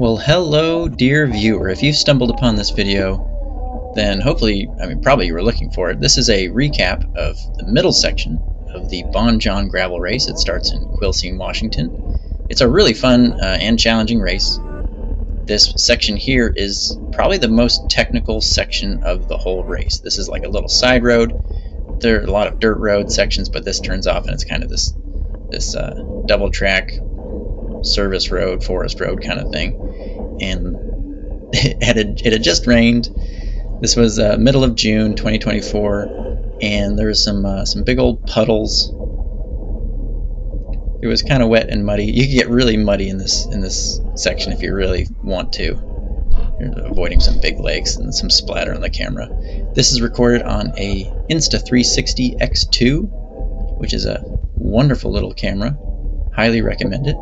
Well, hello, dear viewer. If you stumbled upon this video, then hopefully, probably you were looking for it. This is a recap of the middle section of the Bon Jon gravel race. It starts in Quilcene, Washington. It's a really fun and challenging race. This section here is probably the most technical section of the whole race. This is like a little side road. There are a lot of dirt road sections, but this turns off and it's kind of this double track service road, forest road kind of thing. And it had just rained. This was middle of June 2024, and there was some big old puddles. It was kind of wet and muddy. You can get really muddy in this section if you really want to. You're avoiding some big lakes and some splatter on the camera. This is recorded on a Insta360 X2, which is a wonderful little camera. Highly recommend it.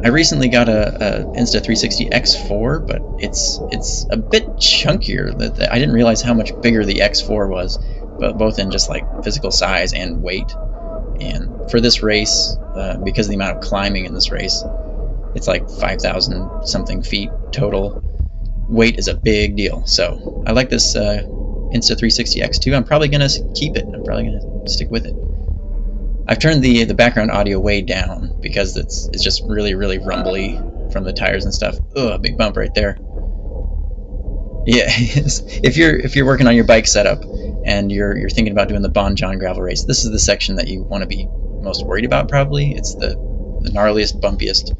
I recently got a Insta360 X4, but it's a bit chunkier. I didn't realize how much bigger the X4 was, but both in just like physical size and weight. And for this race, because of the amount of climbing in this race, it's like 5,000 something feet total. Weight is a big deal. So I like this Insta360 X2. I'm probably gonna keep it. I'm probably gonna stick with it. I've turned the background audio way down because it's just really rumbly from the tires and stuff. Ugh, big bump right there. Yeah, if you're working on your bike setup and you're thinking about doing the Bon Jon gravel race, this is the section that you want to be most worried about. Probably it's the gnarliest, bumpiest.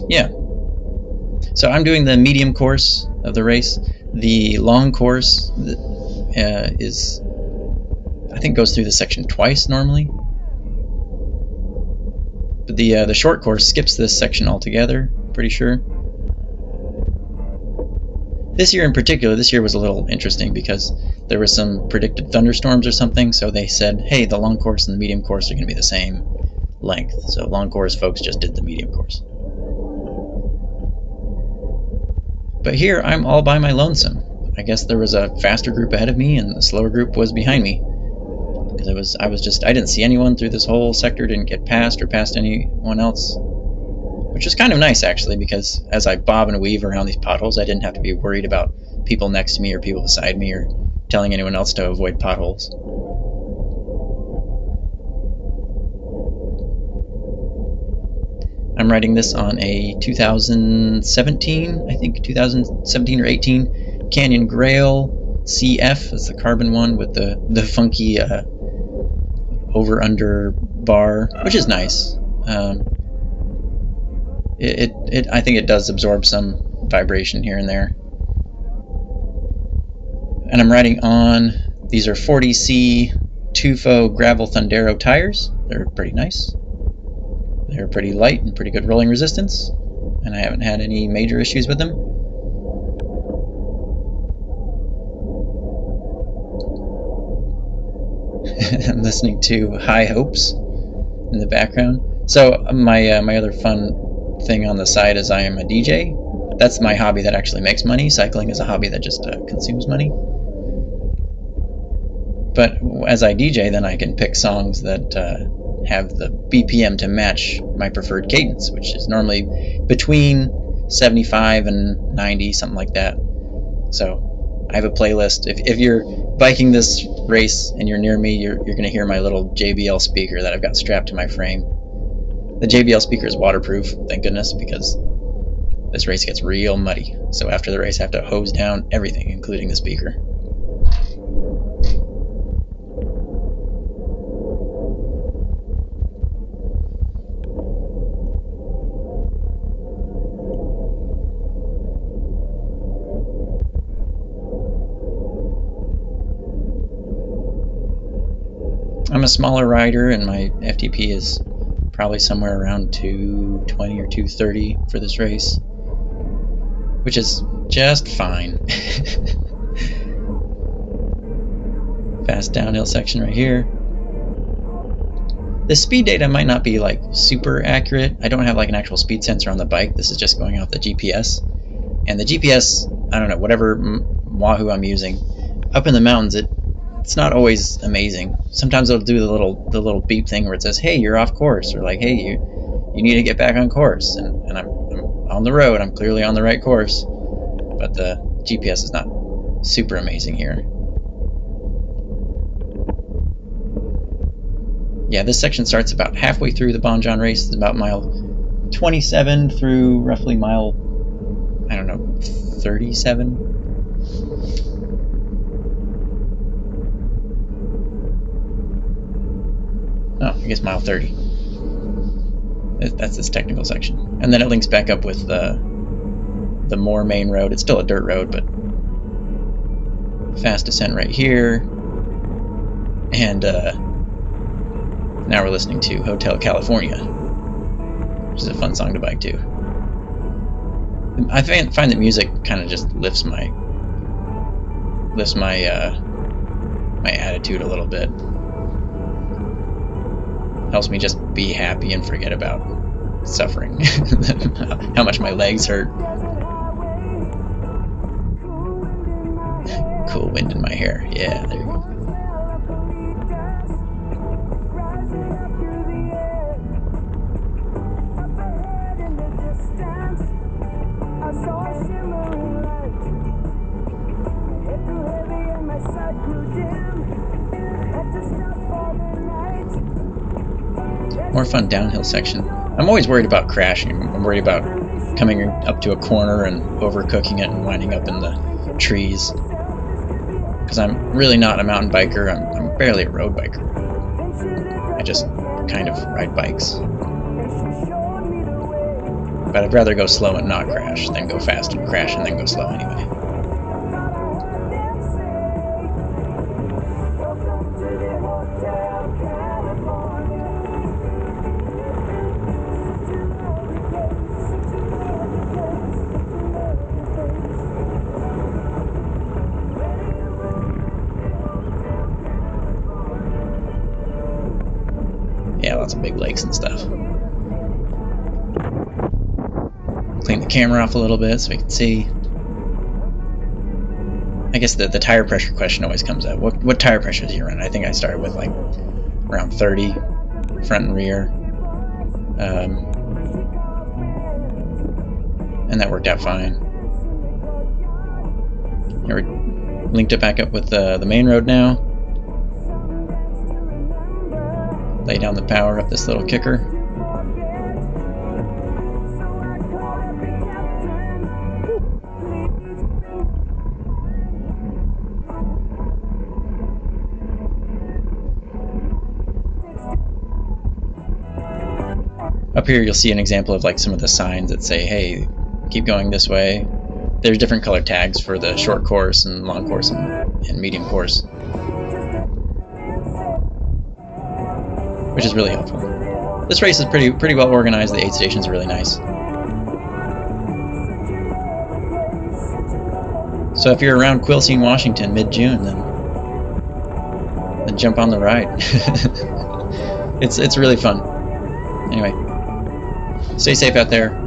Yeah. So I'm doing the medium course of the race. The long course is, I think, goes through the section twice normally. But the short course skips this section altogether, pretty sure. This year in particular, this year was a little interesting because there were some predicted thunderstorms or something, so they said, hey, the long course and the medium course are going to be the same length. So long course folks just did the medium course. But here I'm all by my lonesome. I guess there was a faster group ahead of me and the slower group was behind me. Because I didn't see anyone through this whole sector, didn't get past or past anyone else. Which was kind of nice, actually, because as I bob and weave around these potholes, I didn't have to be worried about people next to me or people beside me or telling anyone else to avoid potholes. I'm riding this on a 2017, I think 2017 or 18 Canyon Grail CF. It's the carbon one with the funky over-under bar, which is nice. I think it does absorb some vibration here and there. And I'm riding on, these are 40C Tufo Gravel Thundero tires. They're pretty nice. They're pretty light and pretty good rolling resistance, and I haven't had any major issues with them. I'm listening to High Hopes in the background. So my other fun thing on the side is I am a DJ. That's my hobby that actually makes money. Cycling is a hobby that just consumes money. But as I DJ, then I can pick songs that have the BPM to match my preferred cadence, which is normally between 75 and 90, something like that. So I have a playlist. If you're biking this race and you're near me, you're going to hear my little JBL speaker that I've got strapped to my frame. The JBL speaker is waterproof, thank goodness, because this race gets real muddy. So after the race, I have to hose down everything, including the speaker. I'm a smaller rider, and my FTP is probably somewhere around 220 or 230 for this race, which is just fine. Fast downhill section right here. The speed data might not be like super accurate. I don't have like an actual speed sensor on the bike. This is just going off the GPS. And the GPS, I don't know, whatever Wahoo I'm using, up in the mountains, it's not always amazing. Sometimes it'll do the little beep thing where it says, "Hey, you're off course," or like, "Hey, you need to get back on course," and I'm on the road. I'm clearly on the right course, but the GPS is not super amazing here. Yeah, this section starts about halfway through the Bon Jon race. It's about mile 27 through roughly mile, I don't know, 37. Oh, I guess mile 30. That's this technical section. And then it links back up with the more main road. It's still a dirt road, but fast descent right here. And now we're listening to Hotel California, which is a fun song to bike to. I find that music kind of just lifts my my attitude a little bit. Helps me just be happy and forget about suffering. How much my legs hurt. Cool wind in my hair. Yeah, there you go. More fun downhill section. I'm always worried about crashing. I'm worried about coming up to a corner and overcooking it and winding up in the trees. Because I'm really not a mountain biker. I'm barely a road biker. I just kind of ride bikes. But I'd rather go slow and not crash than go fast and crash and then go slow anyway. Yeah, lots of big lakes and stuff. Clean the camera off a little bit so we can see. I guess the tire pressure question always comes up. What tire pressure do you run? I think I started with like around 30, front and rear. And that worked out fine. Here we're linked it back up with the main road now. Lay down the power up this little kicker. Up here you'll see an example of like some of the signs that say, hey, keep going this way. There's different color tags for the short course and long course and medium course, which is really helpful. This race is pretty well organized. The aid stations are really nice. So if you're around Quilcene, Washington mid-June, then jump on the ride. It's really fun. Anyway, stay safe out there.